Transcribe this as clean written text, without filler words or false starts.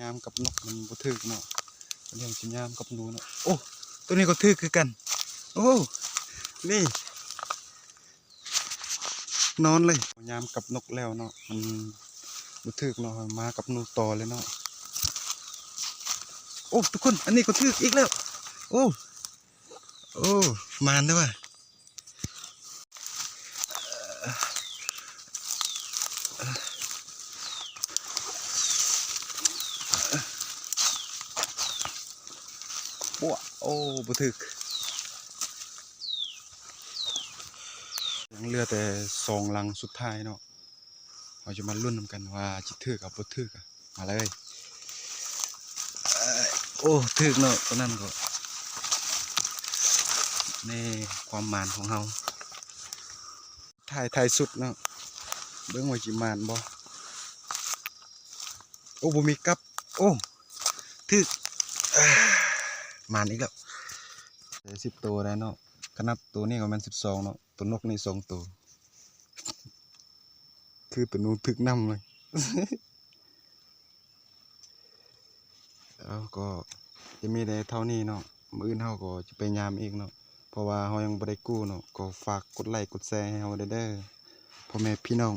ยามกับนกมันบ่ถึกเนาะมันยังสิยามกับหนูเนาะโอ้ตัวนี้ก็ถึกคือกันโอ้นี่นอนเลยยามกับนกแล้วเนาะมันบ่ถึกเนาะมากับหนูต่อเลยเนาะโอ้ทุกคนอันนี้ก็ถึกอีกแล้วโอ้โอ้มานด้วยว่ะโอ้บ่ถึกยังเหลือแต่สองลังสุดท้ายเนาะเราจะมาลุ้นกันว่าจิถึกกับบ่ถึกอะมาเลยโอ้ถึกเนาะตัวนั้นก็นี่ความหมานของเราถ่ายสุดเนาะเบิ่งว่าจิมานบ่โอ้บ่มีกับโอ้ถึกมานอีกแล้ว10 ตัวได้เนาะขนาดตัวนี้ก็มัน12เนาะตัวนกนี่2 ตัวคือตัวนูถึกน้ำเลยแล้วก็จะมีแต่เท่านี้เนาะมื้ออื่นเฮาก็จะไปยามอีกเนาะเพราะว่าเฮายังบ่ได้กู้เนาะก็ฝากกดไลค์กดแชร์ให้เฮาเด้อพ่อแม่พี่น้อง